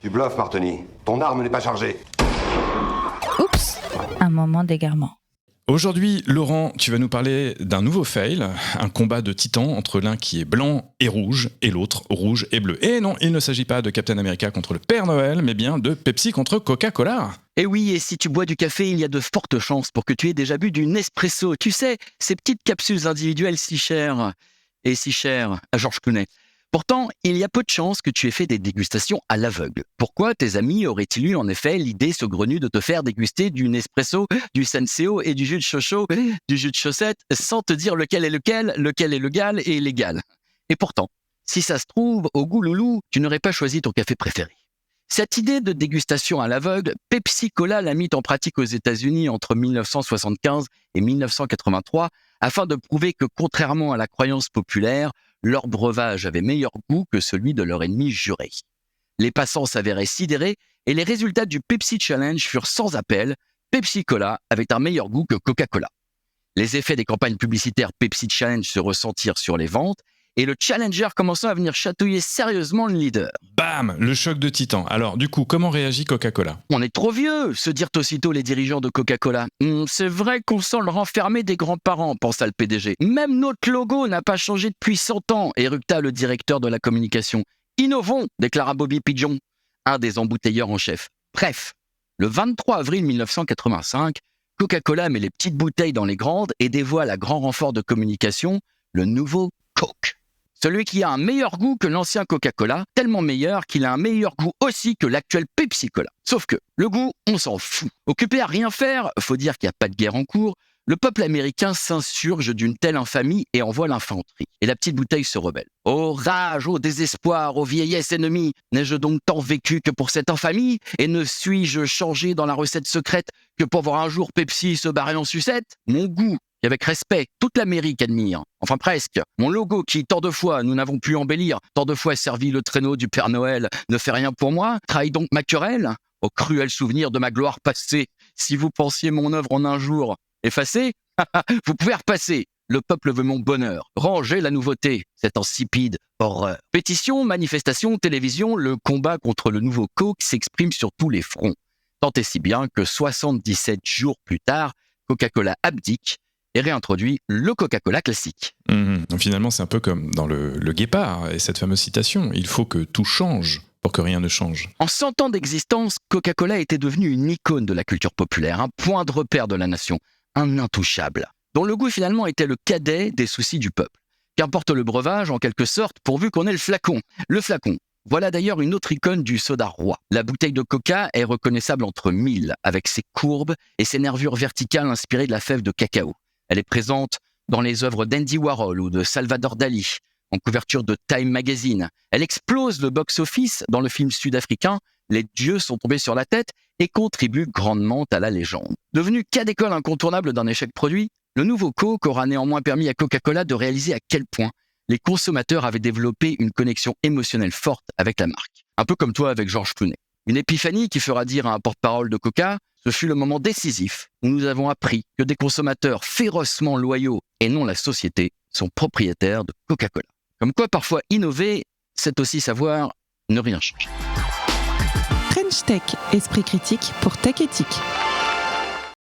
Tu bluffes, Martini. Ton arme n'est pas chargée. Oups, un moment d'égarement. Aujourd'hui, Laurent, tu vas nous parler d'un nouveau fail, un combat de titans entre l'un qui est blanc et rouge et l'autre rouge et bleu. Et non, il ne s'agit pas de Captain America contre le Père Noël, mais bien de Pepsi contre Coca-Cola. Et oui, et si tu bois du café, il y a de fortes chances pour que tu aies déjà bu du Nespresso. Tu sais, ces petites capsules individuelles si chères. Et si chères à Georges Clooney. Pourtant, il y a peu de chances que tu aies fait des dégustations à l'aveugle. Pourquoi tes amis auraient-ils eu en effet l'idée saugrenue de te faire déguster du Nespresso, du Senseo et du jus de chocho, du jus de chaussette, sans te dire lequel est lequel est légal et illégal? Et pourtant, si ça se trouve, au goût loulou, tu n'aurais pas choisi ton café préféré. Cette idée de dégustation à l'aveugle, Pepsi Cola l'a mise en pratique aux États-Unis entre 1975 et 1983 afin de prouver que, contrairement à la croyance populaire, leur breuvage avait meilleur goût que celui de leur ennemi juré. Les passants s'avéraient sidérés et les résultats du Pepsi Challenge furent sans appel. Pepsi Cola avait un meilleur goût que Coca-Cola. Les effets des campagnes publicitaires Pepsi Challenge se ressentirent sur les ventes et le challenger commença à venir chatouiller sérieusement le leader. Bam, le choc de titan. Alors, du coup, comment réagit Coca-Cola ? On est trop vieux, se dirent aussitôt les dirigeants de Coca-Cola. C'est vrai qu'on sent le renfermé des grands-parents, pensa le PDG. Même notre logo n'a pas changé depuis 100 ans, éructa le directeur de la communication. Innovons, déclara Bobby Pigeon, un des embouteilleurs en chef. Bref, le 23 avril 1985, Coca-Cola met les petites bouteilles dans les grandes et dévoile à grand renfort de communication le nouveau Coke. Celui qui a un meilleur goût que l'ancien Coca-Cola, tellement meilleur qu'il a un meilleur goût aussi que l'actuel Pepsi-Cola. Sauf que, le goût, on s'en fout. Occupé à rien faire, faut dire qu'il n'y a pas de guerre en cours, le peuple américain s'insurge d'une telle infamie et envoie l'infanterie. Et la petite bouteille se rebelle. Ô rage, ô désespoir, ô vieillesse ennemie, n'ai-je donc tant vécu que pour cette infamie? Et ne suis-je changé dans la recette secrète que pour voir un jour Pepsi se barrer en sucette? Mon goût, et avec respect, toute l'Amérique admire. Enfin presque. Mon logo qui, tant de fois, nous n'avons pu embellir, tant de fois servi le traîneau du Père Noël, ne fait rien pour moi, trahit donc ma querelle? Au cruel souvenir de ma gloire passée, si vous pensiez mon œuvre en un jour effacée, vous pouvez repasser. Le peuple veut mon bonheur. Rangez la nouveauté, cette insipide horreur. Pétition, manifestation, télévision, le combat contre le nouveau Coke s'exprime sur tous les fronts. Tant et si bien que 77 jours plus tard, Coca-Cola abdique et réintroduit le Coca-Cola classique. Finalement, c'est un peu comme dans le Guépard et cette fameuse citation. Il faut que tout change pour que rien ne change. En 100 ans d'existence, Coca-Cola était devenu une icône de la culture populaire, un point de repère de la nation, un intouchable, dont le goût finalement était le cadet des soucis du peuple. Qu'importe le breuvage, en quelque sorte, pourvu qu'on ait le flacon. Le flacon. Voilà d'ailleurs une autre icône du soda roi. La bouteille de Coca est reconnaissable entre mille, avec ses courbes et ses nervures verticales inspirées de la fève de cacao. Elle est présente dans les œuvres d'Andy Warhol ou de Salvador Dali, en couverture de Time Magazine. Elle explose le box-office dans le film sud-africain « Les dieux sont tombés sur la tête » et contribue grandement à la légende. Devenu cas d'école incontournable d'un échec produit, le nouveau Coke aura néanmoins permis à Coca-Cola de réaliser à quel point les consommateurs avaient développé une connexion émotionnelle forte avec la marque. Un peu comme toi avec Georges Clooney. Une épiphanie qui fera dire à un porte-parole de Coca: ce fut le moment décisif où nous avons appris que des consommateurs férocement loyaux et non la société sont propriétaires de Coca-Cola. Comme quoi, parfois innover, c'est aussi savoir ne rien changer. French Tech, esprit critique pour tech éthique.